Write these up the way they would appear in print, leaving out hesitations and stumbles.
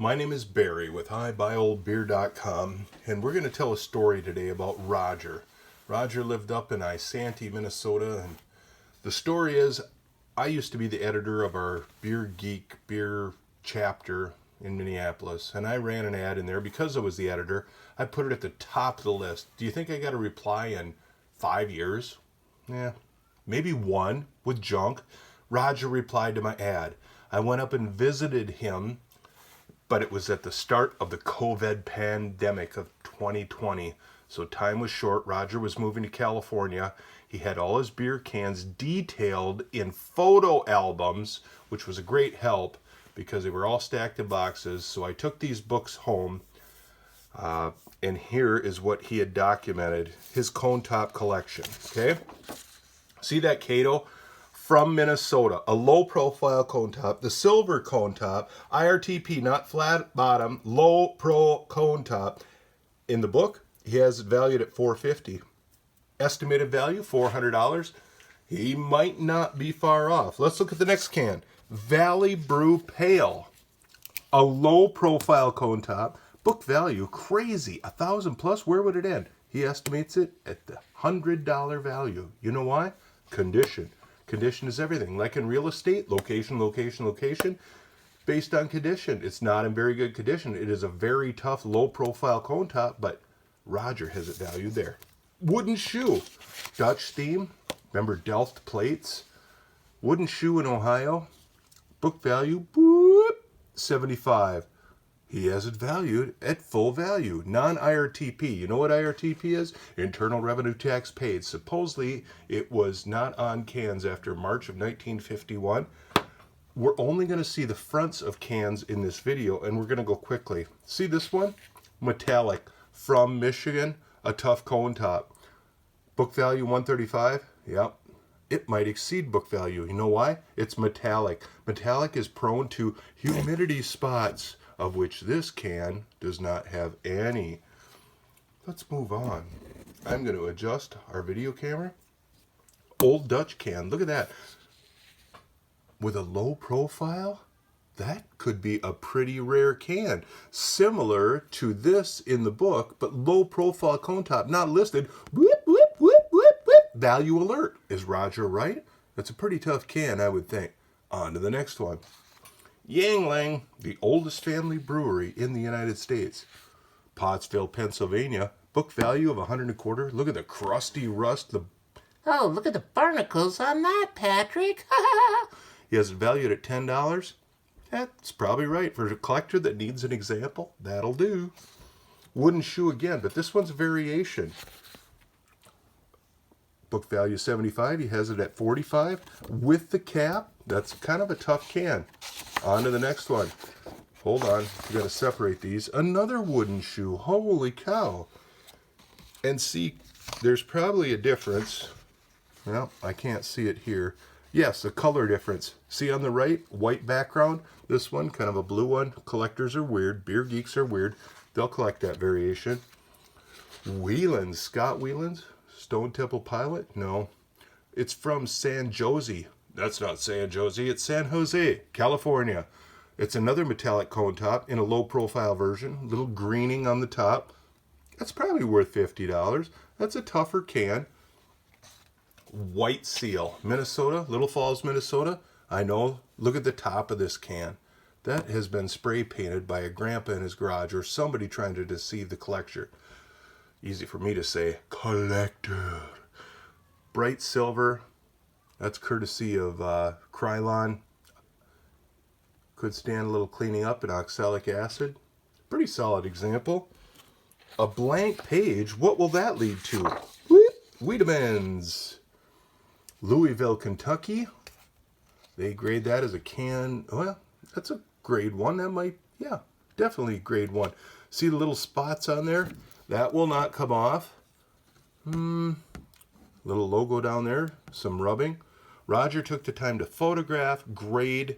My name is Barry with ibuyoldbeer.com, and we're going to tell a story today about Roger. Roger lived up in Isanti, Minnesota, and the story is I used to be the editor of our Beer Geek beer chapter in Minneapolis, and I ran an ad in there because I was the editor. I put it at the top of the list. Do you think I got a reply in 5 years? Yeah, maybe one with junk. Roger replied to my ad. I went up and visited him, but it was at the start of the COVID pandemic of 2020. So time was short. Roger was moving to California. He had all his beer cans detailed in photo albums, which was a great help because they were all stacked in boxes. So I took these books home, and here is what he had documented, his cone top collection. Okay? See that Cato? From Minnesota, a low profile cone top, the silver cone top, IRTP, not flat bottom, low pro cone top. In the book, he has it valued at $450. Estimated value, $400. He might not be far off. Let's look at the next can. Valley Brew Pale, a low profile cone top. Book value, crazy, $1,000 plus. Where would it end? He estimates it at the $100 value. You know why? Condition. Condition is everything. Like in real estate, location, location, location, based on condition. It's not in very good condition. It is a very tough, low-profile cone top, but Roger has it valued there. Wooden shoe, Dutch theme. Remember Delft plates? Wooden shoe in Ohio. Book value, boop, $75. He has it valued at full value, non-IRTP. You know what IRTP is? Internal Revenue Tax paid. Supposedly, it was not on cans after March of 1951. We're only going to see the fronts of cans in this video, and we're going to go quickly. See this one? Metallic, from Michigan, a tough cone top. Book value, $135. Yep. It might exceed book value. You know why? It's metallic. Metallic is prone to humidity spots, of which this can does not have any. Let's move on. I'm going to adjust our video camera. Old Dutch can. Look at that. With a low profile, that could be a pretty rare can. Similar to this in the book, but low profile cone top, not listed. Whip, whip, whip, whip, whip. Value alert. Is Roger right? That's a pretty tough can, I would think. On to the next one. Yangling, the oldest family brewery in the United States. Pottsville, Pennsylvania. Book value of $125. Look at the crusty rust. Oh, look at the barnacles on that, Patrick. He has it valued at $10. That's probably right. For a collector that needs an example, that'll do. Wooden shoe again, but this one's a variation. Book value $75. He has it at $45 with the cap. That's kind of a tough can. On to the next one. Hold on. We got to separate these. Another wooden shoe. Holy cow. And see, there's probably a difference. Well, I can't see it here. Yes, a color difference. See on the right, white background. This one, kind of a blue one. Collectors are weird. Beer geeks are weird. They'll collect that variation. Whelans. Scott Whelans. Stone Temple Pilot? No. It's from San Jose. That's not San Jose. It's San Jose, California. It's another metallic cone top in a low profile version. Little greening on the top. That's probably worth $50. That's a tougher can. White Seal, Minnesota, Little Falls, Minnesota. I know. Look at the top of this can. That has been spray painted by a grandpa in his garage or somebody trying to deceive the collector. Easy for me to say, collector. Bright silver. That's courtesy of Krylon. Could stand a little cleaning up in oxalic acid. Pretty solid example. A blank page. What will that lead to? Wiedemann's. Louisville, Kentucky. They grade that as a can. Well, that's a grade 1. That might, yeah, definitely grade 1. See the little spots on there? That will not come off. Little logo down there. Some rubbing. Roger took the time to photograph, grade,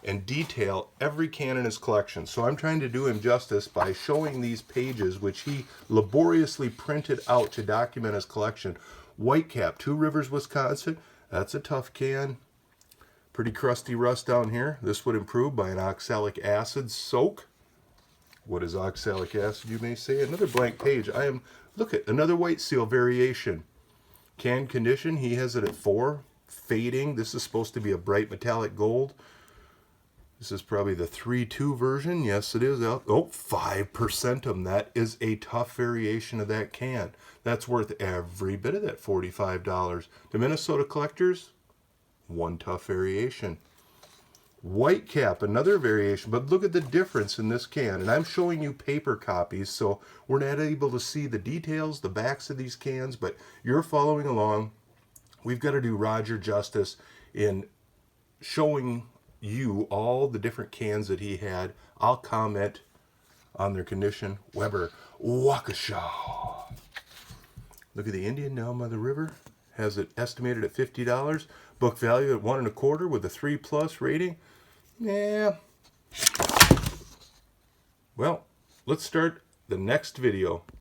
and detail every can in his collection. So I'm trying to do him justice by showing these pages, which he laboriously printed out to document his collection. White Cap, Two Rivers, Wisconsin. That's a tough can. Pretty crusty rust down here. This would improve by an oxalic acid soak. What is oxalic acid, you may say? Another blank page. Look at another white seal variation. Can condition, he has it at 4. Fading, this is supposed to be a bright metallic gold. This is probably the 3.2 version. Yes, it is. Oh, 5%. That is a tough variation of that can. That's worth every bit of that $45. To Minnesota collectors, one tough variation. White cap, another variation, but look at the difference in this can. And I'm showing you paper copies, so we're not able to see the details, the backs of these cans, but you're following along. We've got to do Roger justice in showing you all the different cans that he had. I'll comment on their condition. Weber Waukesha. Look at the Indian down by the river. Has it estimated at $50. Book value at 1.25 with a 3+ rating. Yeah. Well, let's start the next video.